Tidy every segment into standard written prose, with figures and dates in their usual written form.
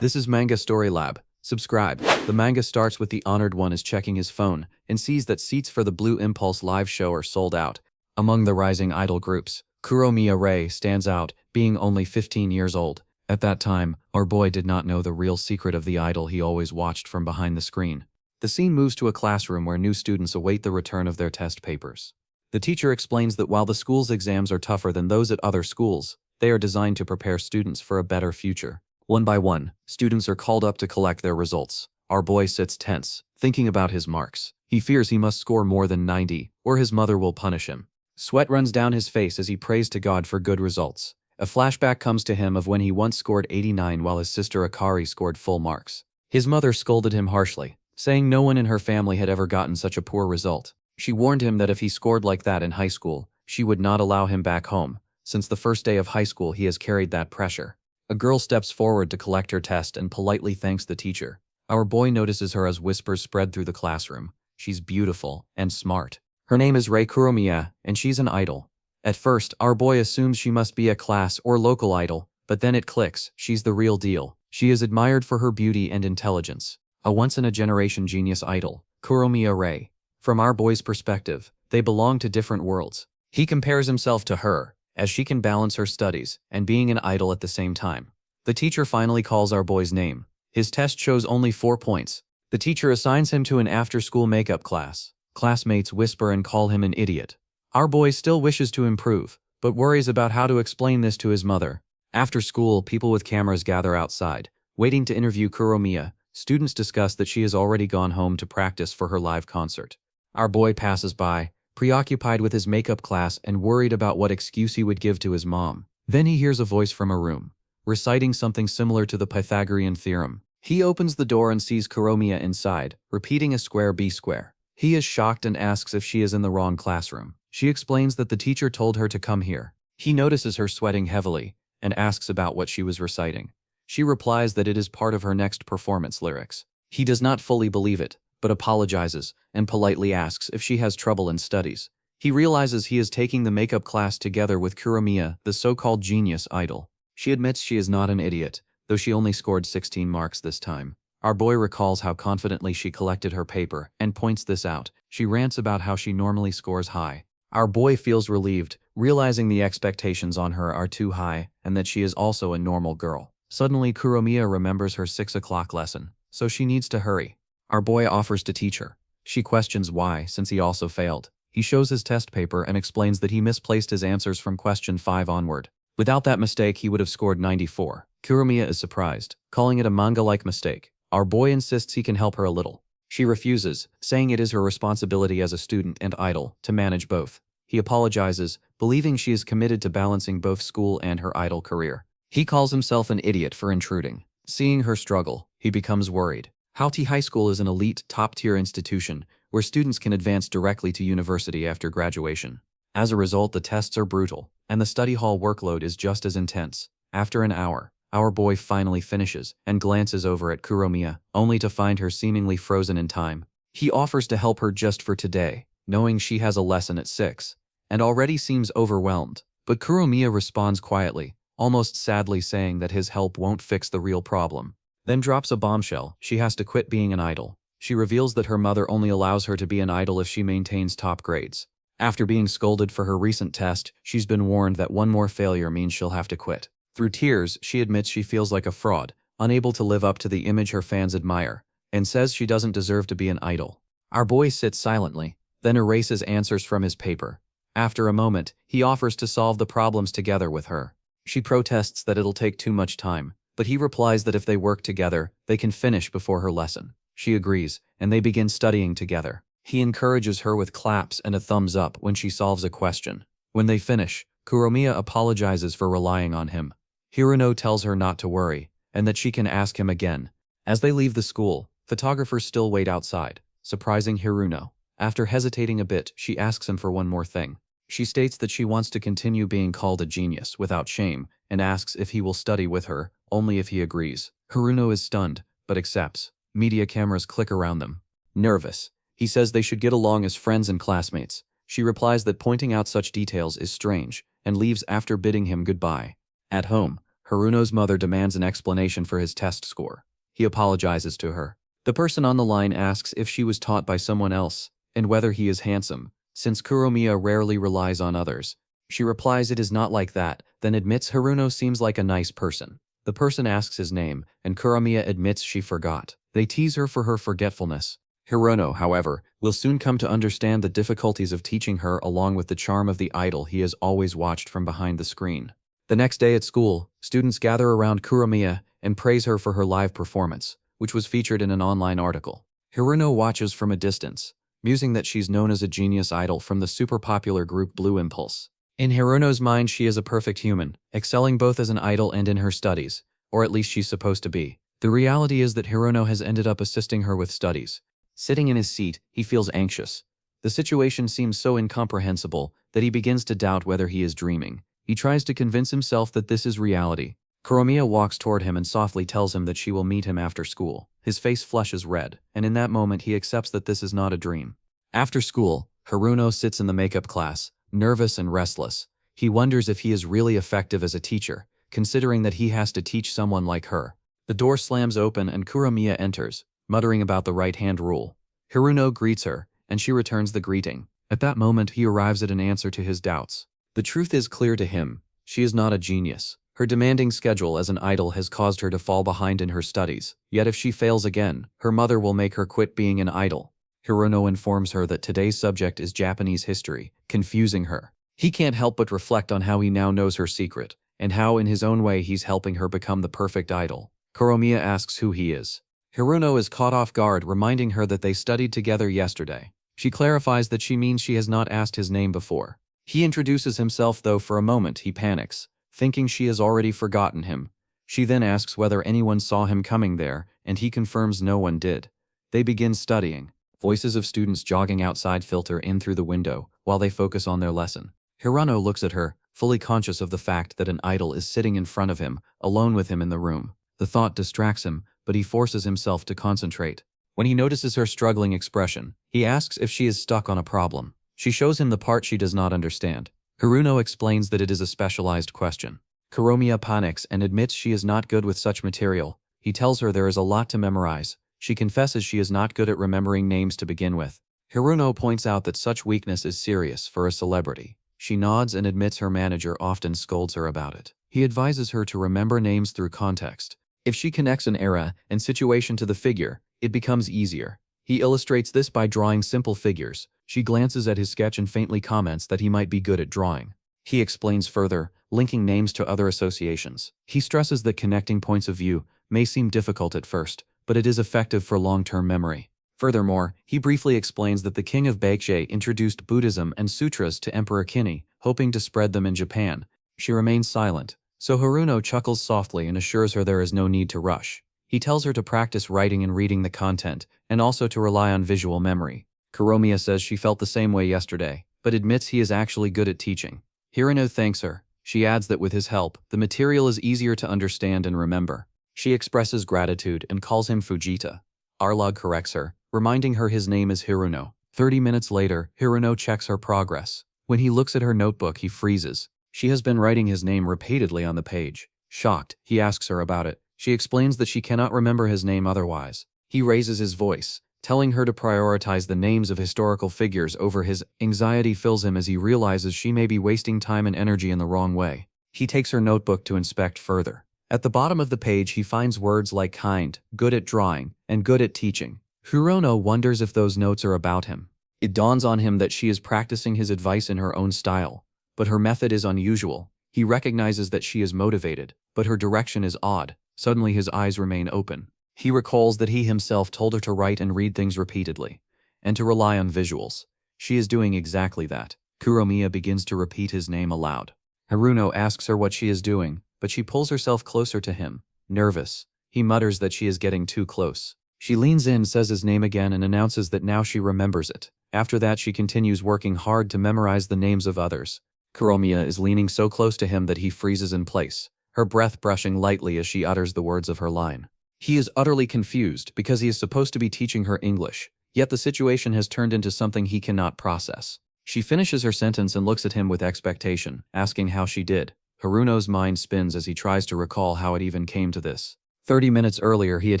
This is Manga Story Lab. Subscribe. The manga starts with the honored one is checking his phone and sees that seats for the Blue Impulse live show are sold out. Among the rising idol groups, Kuromiya Rei stands out, being only 15 years old. At that time, our boy did not know the real secret of the idol he always watched from behind the screen. The scene moves to a classroom where new students await the return of their test papers. The teacher explains that while the school's exams are tougher than those at other schools, they are designed to prepare students for a better future. One by one, students are called up to collect their results. Our boy sits tense, thinking about his marks. He fears he must score more than 90, or his mother will punish him. Sweat runs down his face as he prays to God for good results. A flashback comes to him of when he once scored 89 while his sister Akari scored full marks. His mother scolded him harshly, saying no one in her family had ever gotten such a poor result. She warned him that if he scored like that in high school, she would not allow him back home. Since the first day of high school, he has carried that pressure. A girl steps forward to collect her test and politely thanks the teacher. Our boy notices her as whispers spread through the classroom. She's beautiful and smart. Her name is Rei Kuromiya, and she's an idol. At first, our boy assumes she must be a class or local idol, but then it clicks, she's the real deal. She is admired for her beauty and intelligence. A once-in-a-generation genius idol, Kuromiya Rei. From our boy's perspective, they belong to different worlds. He compares himself to her, as she can balance her studies and being an idol at the same time. The teacher finally calls our boy's name. His test shows only 4 points. The teacher assigns him to an after-school makeup class. Classmates whisper and call him an idiot. Our boy still wishes to improve, but worries about how to explain this to his mother. After school, people with cameras gather outside, waiting to interview Kuromiya. Students discuss that she has already gone home to practice for her live concert. Our boy passes by, preoccupied with his makeup class and worried about what excuse he would give to his mom. Then he hears a voice from a room, reciting something similar to the Pythagorean theorem. He opens the door and sees Kuromiya inside, repeating a square b square. He is shocked and asks if she is in the wrong classroom. She explains that the teacher told her to come here. He notices her sweating heavily and asks about what she was reciting. She replies that it is part of her next performance lyrics. He does not fully believe it, but apologizes and politely asks if she has trouble in studies. He realizes he is taking the makeup class together with Kuromiya, the so-called genius idol. She admits she is not an idiot, though she only scored 16 marks this time. Our boy recalls how confidently she collected her paper and points this out. She rants about how she normally scores high. Our boy feels relieved, realizing the expectations on her are too high and that she is also a normal girl. Suddenly, Kuromiya remembers her 6 o'clock lesson, so she needs to hurry. Our boy offers to teach her. She questions why, since he also failed. He shows his test paper and explains that he misplaced his answers from question 5 onward. Without that mistake, he would have scored 94. Kuromiya is surprised, calling it a manga-like mistake. Our boy insists he can help her a little. She refuses, saying it is her responsibility as a student and idol to manage both. He apologizes, believing she is committed to balancing both school and her idol career. He calls himself an idiot for intruding. Seeing her struggle, he becomes worried. Hauti High School is an elite, top-tier institution where students can advance directly to university after graduation. As a result, the tests are brutal, and the study hall workload is just as intense. After an hour, our boy finally finishes and glances over at Kuromiya, only to find her seemingly frozen in time. He offers to help her just for today, knowing she has a lesson at 6, and already seems overwhelmed. But Kuromiya responds quietly, almost sadly saying that his help won't fix the real problem. Then drops a bombshell. She has to quit being an idol. She reveals that her mother only allows her to be an idol if she maintains top grades. After being scolded for her recent test, she's been warned that one more failure means she'll have to quit. Through tears, she admits she feels like a fraud, unable to live up to the image her fans admire, and says she doesn't deserve to be an idol. Our boy sits silently, then erases answers from his paper. After a moment, he offers to solve the problems together with her. She protests that it'll take too much time, but he replies that if they work together, they can finish before her lesson. She agrees, and they begin studying together. He encourages her with claps and a thumbs up when she solves a question. When they finish, Kuromiya apologizes for relying on him. Hiruno tells her not to worry, and that she can ask him again. As they leave the school, photographers still wait outside, surprising Hiruno. After hesitating a bit, she asks him for one more thing. She states that she wants to continue being called a genius without shame, and asks if he will study with her, only if he agrees. Hiruno is stunned, but accepts. Media cameras click around them. Nervous, he says they should get along as friends and classmates. She replies that pointing out such details is strange, and leaves after bidding him goodbye. At home, Haruno's mother demands an explanation for his test score. He apologizes to her. The person on the line asks if she was taught by someone else, and whether he is handsome, since Kuromiya rarely relies on others. She replies it is not like that, then admits Haruno seems like a nice person. The person asks his name, and Kuromiya admits she forgot. They tease her for her forgetfulness. Haruno, however, will soon come to understand the difficulties of teaching her along with the charm of the idol he has always watched from behind the screen. The next day at school, students gather around Kuromiya and praise her for her live performance, which was featured in an online article. Haruno watches from a distance, musing that she's known as a genius idol from the super popular group Blue Impulse. In Haruno's mind, she is a perfect human, excelling both as an idol and in her studies, or at least she's supposed to be. The reality is that Haruno has ended up assisting her with studies. Sitting in his seat, he feels anxious. The situation seems so incomprehensible that he begins to doubt whether he is dreaming. He tries to convince himself that this is reality. Kuromiya walks toward him and softly tells him that she will meet him after school. His face flushes red, and in that moment he accepts that this is not a dream. After school, Haruno sits in the makeup class, nervous and restless. He wonders if he is really effective as a teacher, considering that he has to teach someone like her. The door slams open and Kuromiya enters, muttering about the right-hand rule. Haruno greets her, and she returns the greeting. At that moment, he arrives at an answer to his doubts. The truth is clear to him. She is not a genius. Her demanding schedule as an idol has caused her to fall behind in her studies. Yet if she fails again, her mother will make her quit being an idol. Haruno informs her that today's subject is Japanese history, confusing her. He can't help but reflect on how he now knows her secret, and how in his own way he's helping her become the perfect idol. Kuromiya asks who he is. Haruno is caught off guard, reminding her that they studied together yesterday. She clarifies that she means she has not asked his name before. He introduces himself, though for a moment he panics, thinking she has already forgotten him. She then asks whether anyone saw him coming there, and he confirms no one did. They begin studying. Voices of students jogging outside filter in through the window, while they focus on their lesson. Haruno looks at her, fully conscious of the fact that an idol is sitting in front of him, alone with him in the room. The thought distracts him, but he forces himself to concentrate. When he notices her struggling expression, he asks if she is stuck on a problem. She shows him the part she does not understand. Haruno explains that it is a specialized question. Kuromiya panics and admits she is not good with such material. He tells her there is a lot to memorize. She confesses she is not good at remembering names to begin with. Haruno points out that such weakness is serious for a celebrity. She nods and admits her manager often scolds her about it. He advises her to remember names through context. If she connects an era and situation to the figure, it becomes easier. He illustrates this by drawing simple figures. She glances at his sketch and faintly comments that he might be good at drawing. He explains further, linking names to other associations. He stresses that connecting points of view may seem difficult at first, but it is effective for long-term memory. Furthermore, he briefly explains that the king of Baekje introduced Buddhism and sutras to Emperor Kini, hoping to spread them in Japan. She remains silent, so Haruno chuckles softly and assures her there is no need to rush. He tells her to practice writing and reading the content, and also to rely on visual memory. Kuromiya says she felt the same way yesterday, but admits he is actually good at teaching. Haruno thanks her. She adds that with his help, the material is easier to understand and remember. She expresses gratitude and calls him Fujita. Arlog corrects her, reminding her his name is Haruno. 30 minutes later, Haruno checks her progress. When he looks at her notebook, he freezes. She has been writing his name repeatedly on the page. Shocked, he asks her about it. She explains that she cannot remember his name otherwise. He raises his voice, telling her to prioritize the names of historical figures over his. Anxiety fills him as he realizes she may be wasting time and energy in the wrong way. He takes her notebook to inspect further. At the bottom of the page, he finds words like kind, good at drawing, and good at teaching. Haruno wonders if those notes are about him. It dawns on him that she is practicing his advice in her own style, but her method is unusual. He recognizes that she is motivated, but her direction is odd. Suddenly his eyes remain open. He recalls that he himself told her to write and read things repeatedly, and to rely on visuals. She is doing exactly that. Kuromiya begins to repeat his name aloud. Haruno asks her what she is doing, but she pulls herself closer to him, nervous. He mutters that she is getting too close. She leans in, says his name again, and announces that now she remembers it. After that, she continues working hard to memorize the names of others. Kuromiya is leaning so close to him that he freezes in place, her breath brushing lightly as she utters the words of her line. He is utterly confused because he is supposed to be teaching her English, yet the situation has turned into something he cannot process. She finishes her sentence and looks at him with expectation, asking how she did. Haruno's mind spins as he tries to recall how it even came to this. 30 minutes earlier, he had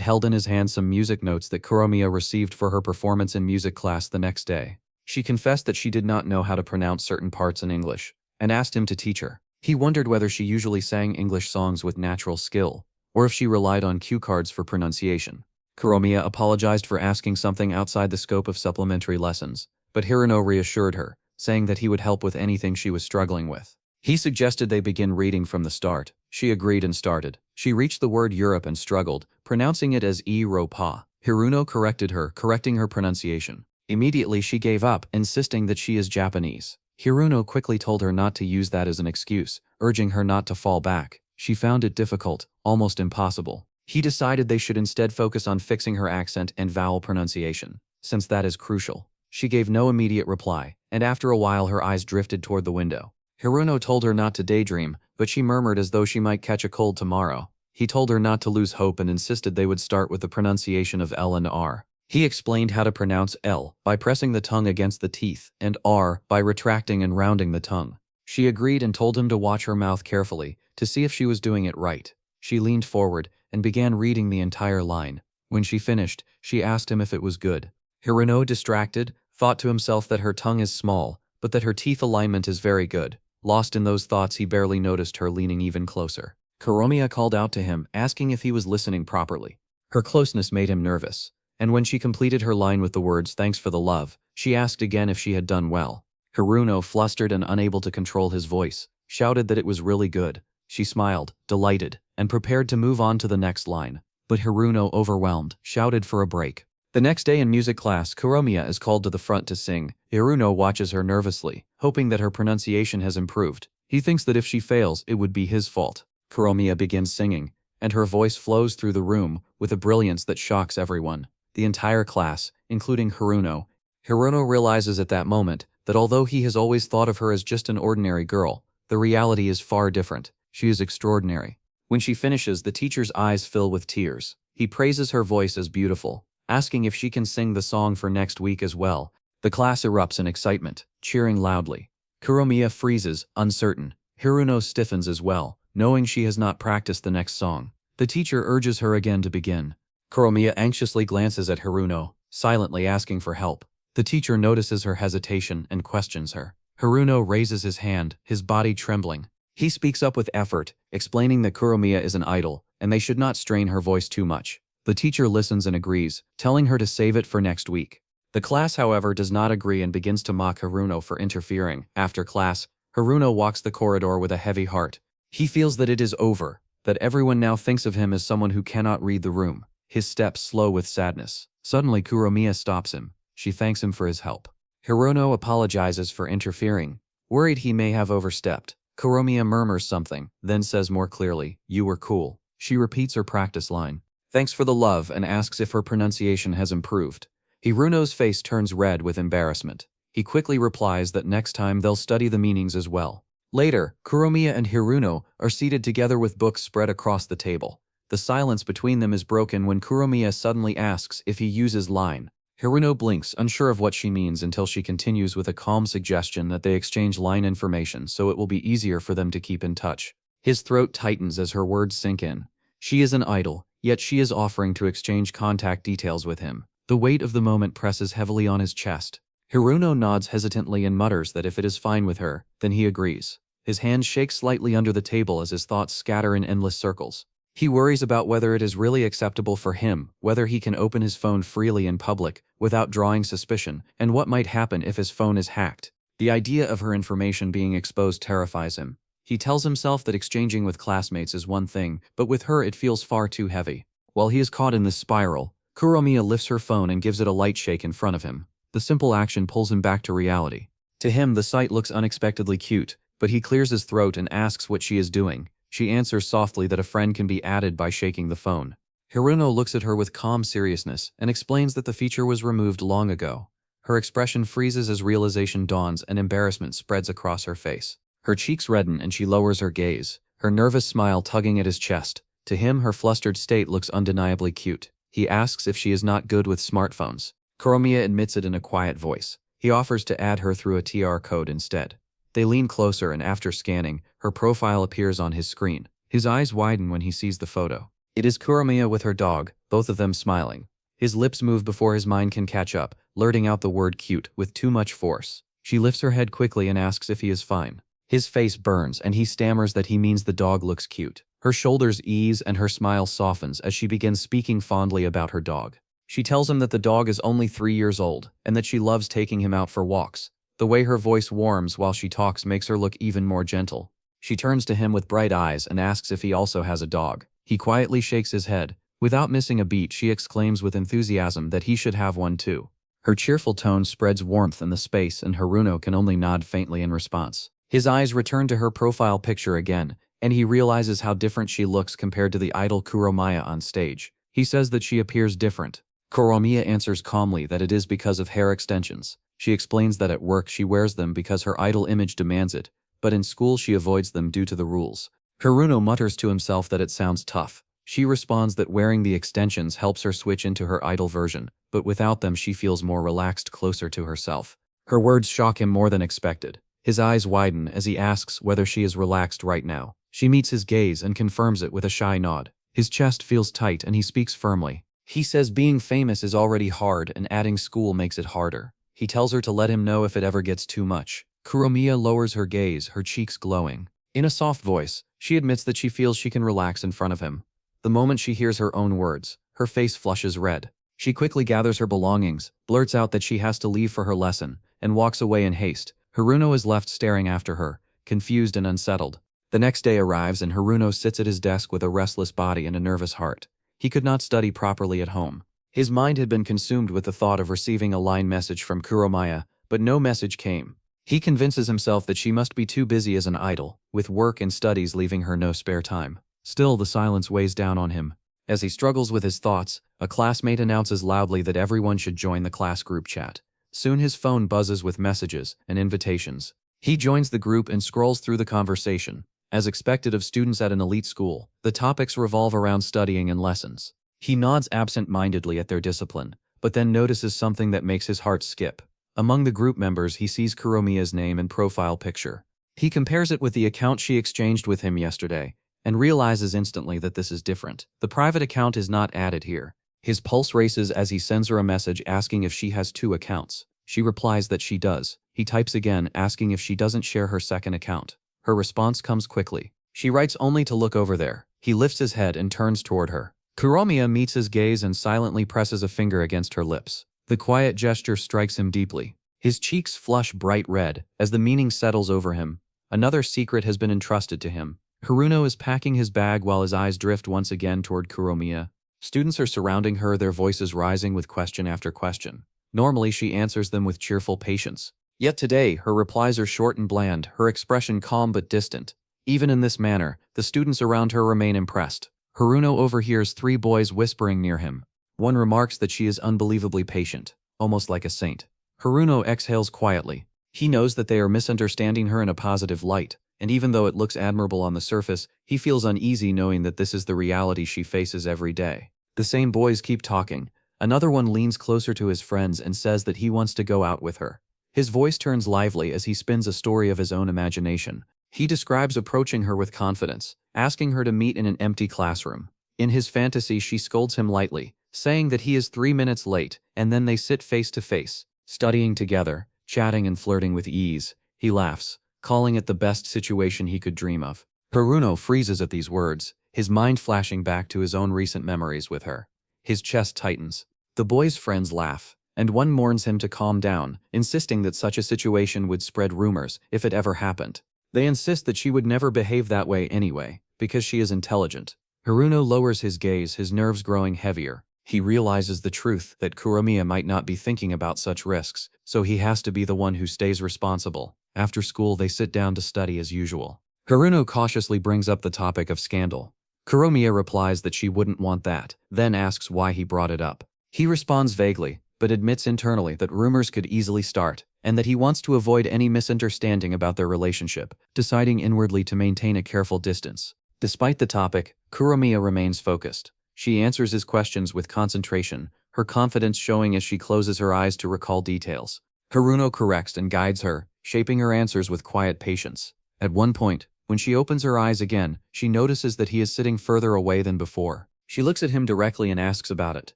held in his hand some music notes that Kuromiya received for her performance in music class the next day. She confessed that she did not know how to pronounce certain parts in English, and asked him to teach her. He wondered whether she usually sang English songs with natural skill, or if she relied on cue cards for pronunciation. Kuromiya apologized for asking something outside the scope of supplementary lessons, but Haruno reassured her, saying that he would help with anything she was struggling with. He suggested they begin reading from the start. She agreed and started. She reached the word Europe and struggled, pronouncing it as Europa. Haruno corrected her, correcting her pronunciation. Immediately she gave up, insisting that she is Japanese. Haruno quickly told her not to use that as an excuse, urging her not to fall back. She found it difficult, almost impossible. He decided they should instead focus on fixing her accent and vowel pronunciation, since that is crucial. She gave no immediate reply, and after a while her eyes drifted toward the window. Haruno told her not to daydream, but she murmured as though she might catch a cold tomorrow. He told her not to lose hope and insisted they would start with the pronunciation of L and R. He explained how to pronounce L by pressing the tongue against the teeth and R by retracting and rounding the tongue. She agreed and told him to watch her mouth carefully to see if she was doing it right. She leaned forward and began reading the entire line. When she finished, she asked him if it was good. Haruno, distracted, thought to himself that her tongue is small, but that her teeth alignment is very good. Lost in those thoughts, he barely noticed her leaning even closer. Kuromiya called out to him, asking if he was listening properly. Her closeness made him nervous, and when she completed her line with the words "thanks for the love," she asked again if she had done well. Haruno, flustered and unable to control his voice, shouted that it was really good. She smiled, delighted, and prepared to move on to the next line. But Haruno, overwhelmed, shouted for a break. The next day in music class, Kuromiya is called to the front to sing. Haruno watches her nervously, hoping that her pronunciation has improved. He thinks that if she fails, it would be his fault. Kuromiya begins singing, and her voice flows through the room with a brilliance that shocks everyone. The entire class, including Haruno. Haruno realizes at that moment that although he has always thought of her as just an ordinary girl, the reality is far different. She is extraordinary. When she finishes, the teacher's eyes fill with tears. He praises her voice as beautiful, asking if she can sing the song for next week as well. The class erupts in excitement, cheering loudly. Kuromiya freezes, uncertain. Haruno stiffens as well, knowing she has not practiced the next song. The teacher urges her again to begin. Kuromiya anxiously glances at Haruno, silently asking for help. The teacher notices her hesitation and questions her. Haruno raises his hand, his body trembling. He speaks up with effort, explaining that Kuromiya is an idol, and they should not strain her voice too much. The teacher listens and agrees, telling her to save it for next week. The class, however, does not agree and begins to mock Haruno for interfering. After class, Haruno walks the corridor with a heavy heart. He feels that it is over, that everyone now thinks of him as someone who cannot read the room. His steps slow with sadness. Suddenly Kuromiya stops him. She thanks him for his help. Haruno apologizes for interfering, worried he may have overstepped. Kuromiya murmurs something, then says more clearly, "You were cool." She repeats her practice line, "Thanks for the love," and asks if her pronunciation has improved. Haruno's face turns red with embarrassment. He quickly replies that next time they'll study the meanings as well. Later, Kuromiya and Haruno are seated together with books spread across the table. The silence between them is broken when Kuromiya suddenly asks if he uses line. Haruno blinks, unsure of what she means, until she continues with a calm suggestion that they exchange line information so it will be easier for them to keep in touch. His throat tightens as her words sink in. She is an idol, yet she is offering to exchange contact details with him. The weight of the moment presses heavily on his chest. Haruno nods hesitantly and mutters that if it is fine with her, then he agrees. His hands shake slightly under the table as his thoughts scatter in endless circles. He worries about whether it is really acceptable for him, whether he can open his phone freely in public without drawing suspicion, and what might happen if his phone is hacked. The idea of her information being exposed terrifies him. He tells himself that exchanging with classmates is one thing, but with her it feels far too heavy. While he is caught in this spiral, Kuromiya lifts her phone and gives it a light shake in front of him. The simple action pulls him back to reality. To him, the sight looks unexpectedly cute, but he clears his throat and asks what she is doing. She answers softly that a friend can be added by shaking the phone. Haruno looks at her with calm seriousness and explains that the feature was removed long ago. Her expression freezes as realization dawns and embarrassment spreads across her face. Her cheeks redden and she lowers her gaze, her nervous smile tugging at his chest. To him, her flustered state looks undeniably cute. He asks if she is not good with smartphones. Kuromiya admits it in a quiet voice. He offers to add her through a TR code instead. They lean closer and after scanning, her profile appears on his screen. His eyes widen when he sees the photo. It is Kuromiya with her dog, both of them smiling. His lips move before his mind can catch up, blurting out the word cute with too much force. She lifts her head quickly and asks if he is fine. His face burns and he stammers that he means the dog looks cute. Her shoulders ease and her smile softens as she begins speaking fondly about her dog. She tells him that the dog is only 3 years old and that she loves taking him out for walks. The way her voice warms while she talks makes her look even more gentle. She turns to him with bright eyes and asks if he also has a dog. He quietly shakes his head. Without missing a beat, she exclaims with enthusiasm that he should have one too. Her cheerful tone spreads warmth in the space and Haruno can only nod faintly in response. His eyes return to her profile picture again, and he realizes how different she looks compared to the idol Kuromiya on stage. He says that she appears different. Kuromiya answers calmly that it is because of hair extensions. She explains that at work she wears them because her idol image demands it, but in school she avoids them due to the rules. Haruno mutters to himself that it sounds tough. She responds that wearing the extensions helps her switch into her idol version, but without them she feels more relaxed, closer to herself. Her words shock him more than expected. His eyes widen as he asks whether she is relaxed right now. She meets his gaze and confirms it with a shy nod. His chest feels tight and he speaks firmly. He says being famous is already hard and adding school makes it harder. He tells her to let him know if it ever gets too much. Kuromiya lowers her gaze, her cheeks glowing. In a soft voice, she admits that she feels she can relax in front of him. The moment she hears her own words, her face flushes red. She quickly gathers her belongings, blurts out that she has to leave for her lesson, and walks away in haste. Haruno is left staring after her, confused and unsettled. The next day arrives and Haruno sits at his desk with a restless body and a nervous heart. He could not study properly at home. His mind had been consumed with the thought of receiving a line message from Kuromiya, but no message came. He convinces himself that she must be too busy as an idol, with work and studies leaving her no spare time. Still, the silence weighs down on him. As he struggles with his thoughts, a classmate announces loudly that everyone should join the class group chat. Soon his phone buzzes with messages and invitations. He joins the group and scrolls through the conversation. As expected of students at an elite school, the topics revolve around studying and lessons. He nods absent-mindedly at their discipline, but then notices something that makes his heart skip. Among the group members, he sees Kuromiya's name and profile picture. He compares it with the account she exchanged with him yesterday, and realizes instantly that this is different. The private account is not added here. His pulse races as he sends her a message asking if she has 2 accounts. She replies that she does. He types again asking if she doesn't share her second account. Her response comes quickly. She writes only to look over there. He lifts his head and turns toward her. Kuromiya meets his gaze and silently presses a finger against her lips. The quiet gesture strikes him deeply. His cheeks flush bright red as the meaning settles over him. Another secret has been entrusted to him. Haruno is packing his bag while his eyes drift once again toward Kuromiya. Students are surrounding her, their voices rising with question after question. Normally she answers them with cheerful patience. Yet today, her replies are short and bland, her expression calm but distant. Even in this manner, the students around her remain impressed. Haruno overhears 3 boys whispering near him. One remarks that she is unbelievably patient, almost like a saint. Haruno exhales quietly. He knows that they are misunderstanding her in a positive light, and even though it looks admirable on the surface, he feels uneasy knowing that this is the reality she faces every day. The same boys keep talking. Another one leans closer to his friends and says that he wants to go out with her. His voice turns lively as he spins a story of his own imagination. He describes approaching her with confidence, asking her to meet in an empty classroom. In his fantasy, she scolds him lightly, saying that he is 3 minutes late, and then they sit face to face, studying together, chatting and flirting with ease. He laughs, calling it the best situation he could dream of. Haruno freezes at these words, his mind flashing back to his own recent memories with her. His chest tightens. The boys' friends laugh, and one warns him to calm down, insisting that such a situation would spread rumors if it ever happened. They insist that she would never behave that way anyway, because she is intelligent. Haruno lowers his gaze, his nerves growing heavier. He realizes the truth that Kuromiya might not be thinking about such risks, so he has to be the one who stays responsible. After school, they sit down to study as usual. Haruno cautiously brings up the topic of scandal. Kuromiya replies that she wouldn't want that, then asks why he brought it up. He responds vaguely, but admits internally that rumors could easily start, and that he wants to avoid any misunderstanding about their relationship, deciding inwardly to maintain a careful distance. Despite the topic, Kuromiya remains focused. She answers his questions with concentration, her confidence showing as she closes her eyes to recall details. Haruno corrects and guides her, shaping her answers with quiet patience. At one point, when she opens her eyes again, she notices that he is sitting further away than before. She looks at him directly and asks about it.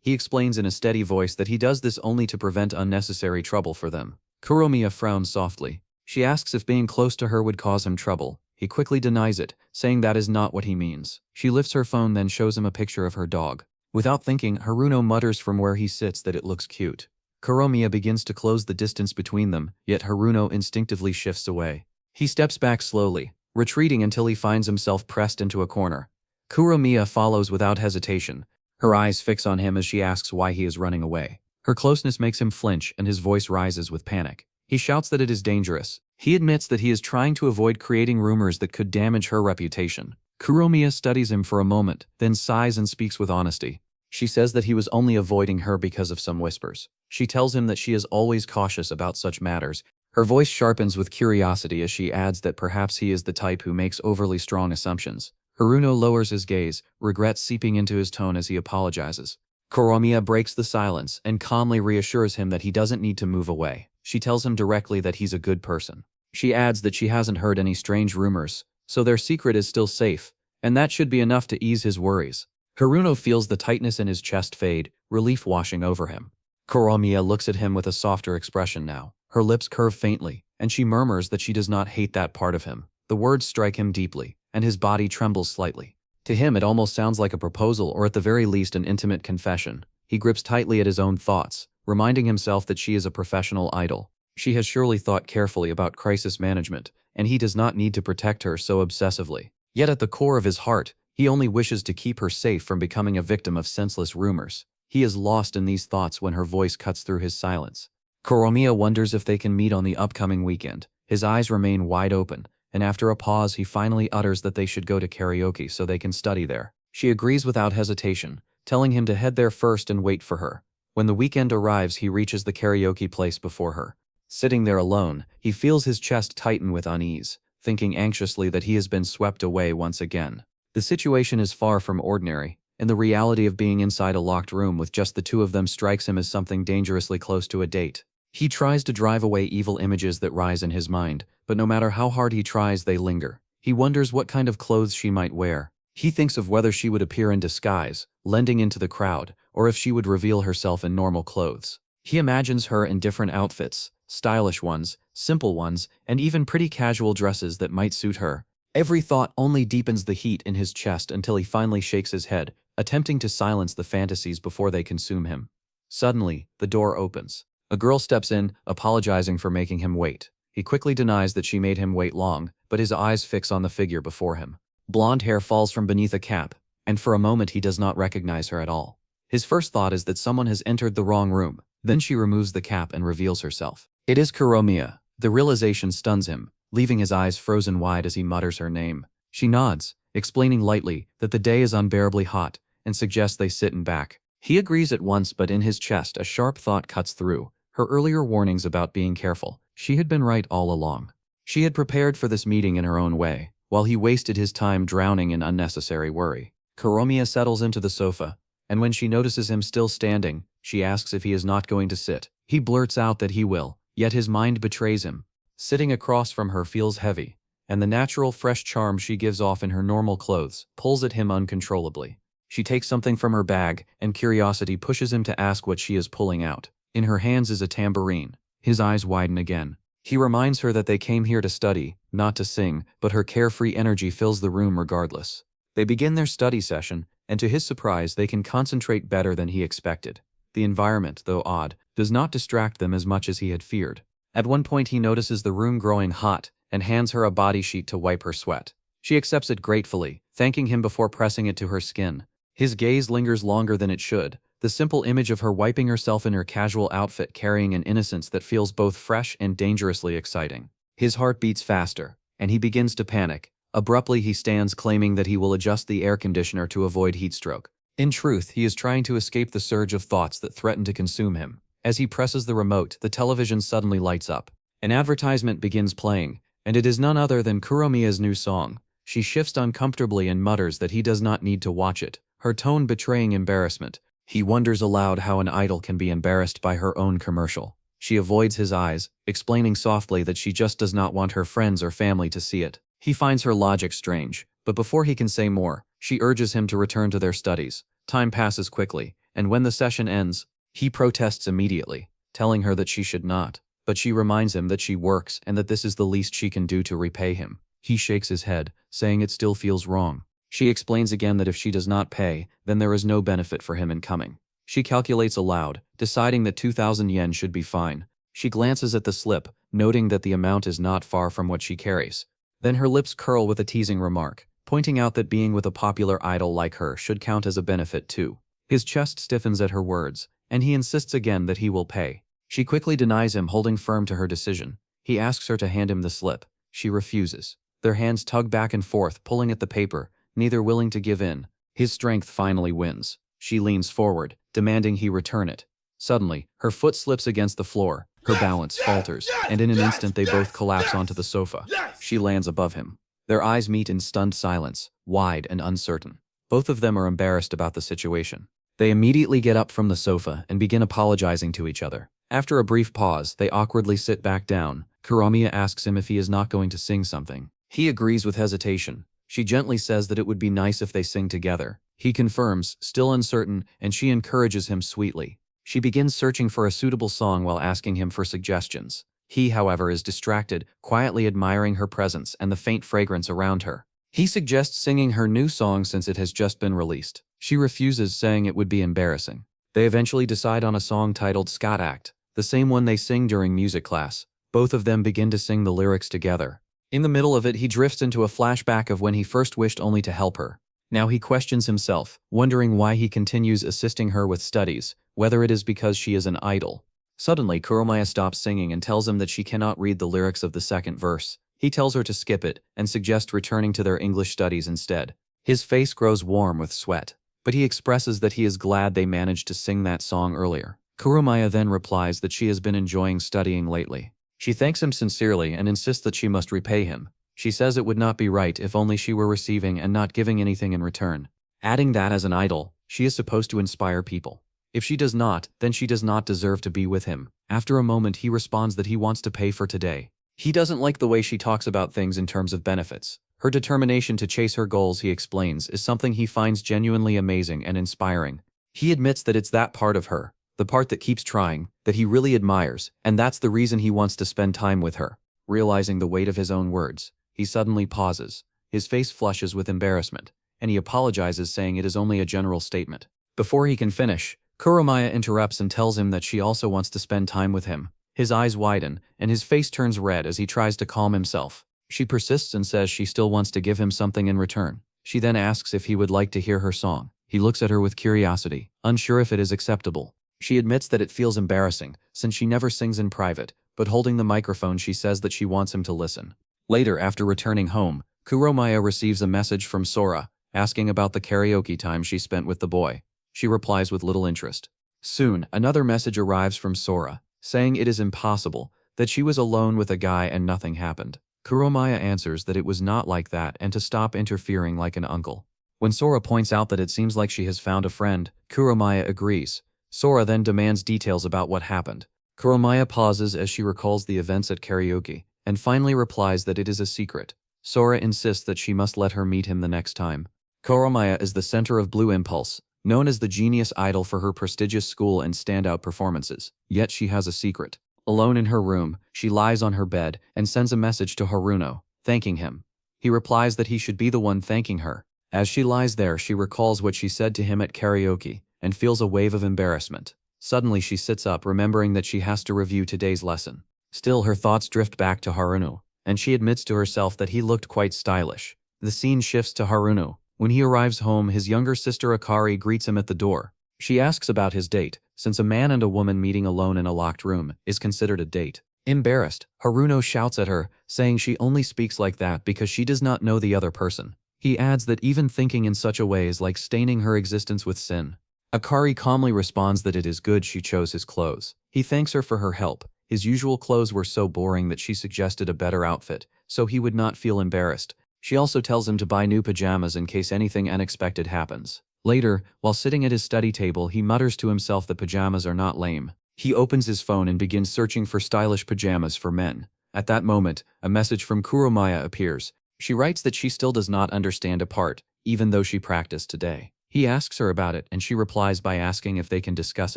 He explains in a steady voice that he does this only to prevent unnecessary trouble for them. Kuromiya frowns softly. She asks if being close to her would cause him trouble. He quickly denies it, saying that is not what he means. She lifts her phone, then shows him a picture of her dog. Without thinking, Haruno mutters from where he sits that it looks cute. Kuromiya begins to close the distance between them, yet Haruno instinctively shifts away. He steps back slowly, retreating until he finds himself pressed into a corner. Kuromiya follows without hesitation. Her eyes fix on him as she asks why he is running away. Her closeness makes him flinch and his voice rises with panic. He shouts that it is dangerous. He admits that he is trying to avoid creating rumors that could damage her reputation. Kuromiya studies him for a moment, then sighs and speaks with honesty. She says that he was only avoiding her because of some whispers. She tells him that she is always cautious about such matters. Her voice sharpens with curiosity as she adds that perhaps he is the type who makes overly strong assumptions. Haruno lowers his gaze, regret seeping into his tone as he apologizes. Kuromiya breaks the silence and calmly reassures him that he doesn't need to move away. She tells him directly that he's a good person. She adds that she hasn't heard any strange rumors, so their secret is still safe, and that should be enough to ease his worries. Haruno feels the tightness in his chest fade, relief washing over him. Kuromiya looks at him with a softer expression now. Her lips curve faintly, and she murmurs that she does not hate that part of him. The words strike him deeply, and his body trembles slightly. To him, it almost sounds like a proposal or at the very least an intimate confession. He grips tightly at his own thoughts, reminding himself that she is a professional idol. She has surely thought carefully about crisis management, and he does not need to protect her so obsessively. Yet at the core of his heart, he only wishes to keep her safe from becoming a victim of senseless rumors. He is lost in these thoughts when her voice cuts through his silence. Kuromiya wonders if they can meet on the upcoming weekend. His eyes remain wide open, and after a pause he finally utters that they should go to karaoke so they can study there. She agrees without hesitation, telling him to head there first and wait for her. When the weekend arrives, he reaches the karaoke place before her. Sitting there alone, he feels his chest tighten with unease, thinking anxiously that he has been swept away once again. The situation is far from ordinary, and the reality of being inside a locked room with just the two of them strikes him as something dangerously close to a date. He tries to drive away evil images that rise in his mind, but no matter how hard he tries, they linger. He wonders what kind of clothes she might wear. He thinks of whether she would appear in disguise, blending into the crowd, or if she would reveal herself in normal clothes. He imagines her in different outfits, stylish ones, simple ones, and even pretty casual dresses that might suit her. Every thought only deepens the heat in his chest until he finally shakes his head, attempting to silence the fantasies before they consume him. Suddenly, the door opens. A girl steps in, apologizing for making him wait. He quickly denies that she made him wait long, but his eyes fix on the figure before him. Blonde hair falls from beneath a cap, and for a moment he does not recognize her at all. His first thought is that someone has entered the wrong room. Then she removes the cap and reveals herself. It is Kuromiya. The realization stuns him, leaving his eyes frozen wide as he mutters her name. She nods, explaining lightly that the day is unbearably hot, and suggests they sit in back. He agrees at once, but in his chest a sharp thought cuts through. Her earlier warnings about being careful. She had been right all along. She had prepared for this meeting in her own way, while he wasted his time drowning in unnecessary worry. Kuromiya settles into the sofa, and when she notices him still standing, she asks if he is not going to sit. He blurts out that he will, yet his mind betrays him. Sitting across from her feels heavy, and the natural fresh charm she gives off in her normal clothes pulls at him uncontrollably. She takes something from her bag, and curiosity pushes him to ask what she is pulling out. In her hands is a tambourine. His eyes widen again. He reminds her that they came here to study, not to sing, but her carefree energy fills the room regardless. They begin their study session, and to his surprise they can concentrate better than he expected. The environment, though odd, does not distract them as much as he had feared. At one point he notices the room growing hot, and hands her a body sheet to wipe her sweat. She accepts it gratefully, thanking him before pressing it to her skin. His gaze lingers longer than it should, the simple image of her wiping herself in her casual outfit carrying an innocence that feels both fresh and dangerously exciting. His heart beats faster, and he begins to panic. Abruptly he stands, claiming that he will adjust the air conditioner to avoid heatstroke. In truth, he is trying to escape the surge of thoughts that threaten to consume him. As he presses the remote, the television suddenly lights up. An advertisement begins playing, and it is none other than Kuromiya's new song. She shifts uncomfortably and mutters that he does not need to watch it, her tone betraying embarrassment. He wonders aloud how an idol can be embarrassed by her own commercial. She avoids his eyes, explaining softly that she just does not want her friends or family to see it. He finds her logic strange, but before he can say more, she urges him to return to their studies. Time passes quickly, and when the session ends, he protests immediately, telling her that she should not. But she reminds him that she works and that this is the least she can do to repay him. He shakes his head, saying it still feels wrong. She explains again that if she does not pay, then there is no benefit for him in coming. She calculates aloud, deciding that 2,000 yen should be fine. She glances at the slip, noting that the amount is not far from what she carries. Then her lips curl with a teasing remark, pointing out that being with a popular idol like her should count as a benefit too. His chest stiffens at her words, and he insists again that he will pay. She quickly denies him, holding firm to her decision. He asks her to hand him the slip. She refuses. Their hands tug back and forth, pulling at the paper, neither willing to give in. His strength finally wins. She leans forward, demanding he return it. Suddenly, her foot slips against the floor, her balance falters, and in an instant they both collapse onto the sofa. She lands above him. Their eyes meet in stunned silence, wide and uncertain. Both of them are embarrassed about the situation. They immediately get up from the sofa and begin apologizing to each other. After a brief pause, they awkwardly sit back down. Kuromiya asks him if he is not going to sing something. He agrees with hesitation. She gently says that it would be nice if they sing together. He confirms, still uncertain, and she encourages him sweetly. She begins searching for a suitable song while asking him for suggestions. He, however, is distracted, quietly admiring her presence and the faint fragrance around her. He suggests singing her new song since it has just been released. She refuses, saying it would be embarrassing. They eventually decide on a song titled Scott Act, the same one they sing during music class. Both of them begin to sing the lyrics together. In the middle of it, he drifts into a flashback of when he first wished only to help her. Now he questions himself, wondering why he continues assisting her with studies, whether it is because she is an idol. Suddenly, Kuromiya stops singing and tells him that she cannot read the lyrics of the second verse. He tells her to skip it and suggests returning to their English studies instead. His face grows warm with sweat, but he expresses that he is glad they managed to sing that song earlier. Kuromiya then replies that she has been enjoying studying lately. She thanks him sincerely and insists that she must repay him. She says it would not be right if only she were receiving and not giving anything in return, adding that as an idol, she is supposed to inspire people. If she does not, then she does not deserve to be with him. After a moment, he responds that he wants to pay for today. He doesn't like the way she talks about things in terms of benefits. Her determination to chase her goals, he explains, is something he finds genuinely amazing and inspiring. He admits that it's that part of her, the part that keeps trying, that he really admires, and that's the reason he wants to spend time with her. Realizing the weight of his own words, he suddenly pauses. His face flushes with embarrassment, and he apologizes, saying it is only a general statement. Before he can finish, Kuromiya interrupts and tells him that she also wants to spend time with him. His eyes widen, and his face turns red as he tries to calm himself. She persists and says she still wants to give him something in return. She then asks if he would like to hear her song. He looks at her with curiosity, unsure if it is acceptable. She admits that it feels embarrassing, since she never sings in private, but holding the microphone she says that she wants him to listen. Later, after returning home, Kuromiya receives a message from Sora, asking about the karaoke time she spent with the boy. She replies with little interest. Soon, another message arrives from Sora, saying it is impossible, that she was alone with a guy and nothing happened. Kuromiya answers that it was not like that and to stop interfering like an uncle. When Sora points out that it seems like she has found a friend, Kuromiya agrees. Sora then demands details about what happened. Kuromiya pauses as she recalls the events at karaoke, and finally replies that it is a secret. Sora insists that she must let her meet him the next time. Kuromiya is the center of Blue Impulse, known as the genius idol for her prestigious school and standout performances. Yet she has a secret. Alone in her room, she lies on her bed and sends a message to Haruno, thanking him. He replies that he should be the one thanking her. As she lies there, she recalls what she said to him at karaoke and feels a wave of embarrassment. Suddenly she sits up, remembering that she has to review today's lesson. Still, her thoughts drift back to Haruno, and she admits to herself that he looked quite stylish. The scene shifts to Haruno. When he arrives home, his younger sister Akari greets him at the door. She asks about his date, since a man and a woman meeting alone in a locked room is considered a date. Embarrassed, Haruno shouts at her, saying she only speaks like that because she does not know the other person. He adds that even thinking in such a way is like staining her existence with sin. Akari calmly responds that it is good she chose his clothes. He thanks her for her help. His usual clothes were so boring that she suggested a better outfit, so he would not feel embarrassed. She also tells him to buy new pajamas in case anything unexpected happens. Later, while sitting at his study table, he mutters to himself that pajamas are not lame. He opens his phone and begins searching for stylish pajamas for men. At that moment, a message from Kuromaya appears. She writes that she still does not understand a part, even though she practiced today. He asks her about it and she replies by asking if they can discuss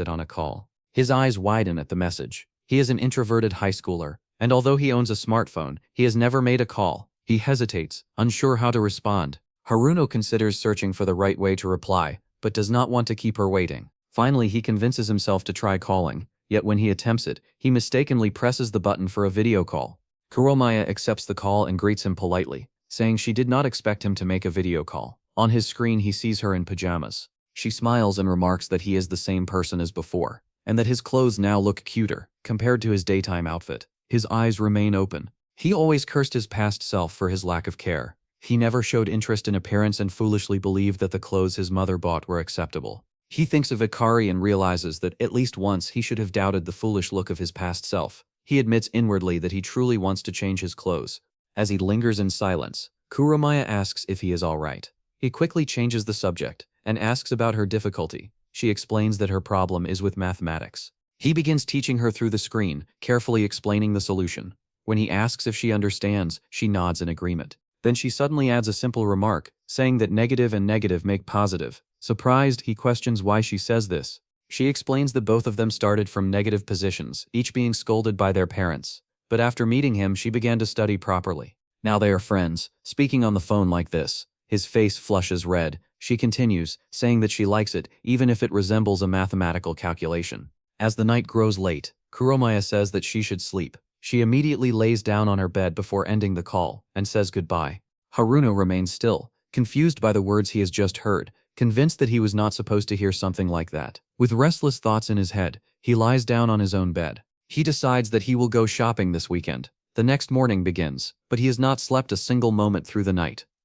it on a call. His eyes widen at the message. He is an introverted high schooler, and although he owns a smartphone, he has never made a call. He hesitates, unsure how to respond. Haruno considers searching for the right way to reply, but does not want to keep her waiting. Finally, he convinces himself to try calling, yet when he attempts it, he mistakenly presses the button for a video call. Kuromaya accepts the call and greets him politely, saying she did not expect him to make a video call. On his screen, he sees her in pajamas. She smiles and remarks that he is the same person as before, and that his clothes now look cuter, compared to his daytime outfit. His eyes remain open. He always cursed his past self for his lack of care. He never showed interest in appearance and foolishly believed that the clothes his mother bought were acceptable. He thinks of Ikari and realizes that at least once he should have doubted the foolish look of his past self. He admits inwardly that he truly wants to change his clothes. As he lingers in silence, Kuromaya asks if he is all right. He quickly changes the subject and asks about her difficulty. She explains that her problem is with mathematics. He begins teaching her through the screen, carefully explaining the solution. When he asks if she understands, she nods in agreement. Then she suddenly adds a simple remark, saying that negative and negative make positive. Surprised, he questions why she says this. She explains that both of them started from negative positions, each being scolded by their parents. But after meeting him, she began to study properly. Now they are friends, speaking on the phone like this. His face flushes red. She continues, saying that she likes it, even if it resembles a mathematical calculation. As the night grows late, Kuromaya says that she should sleep. She immediately lays down on her bed before ending the call, and says goodbye. Haruno remains still, confused by the words he has just heard, convinced that he was not supposed to hear something like that. With restless thoughts in his head, he lies down on his own bed. He decides that he will go shopping this weekend. The next morning begins, but he has not slept a single moment through the night.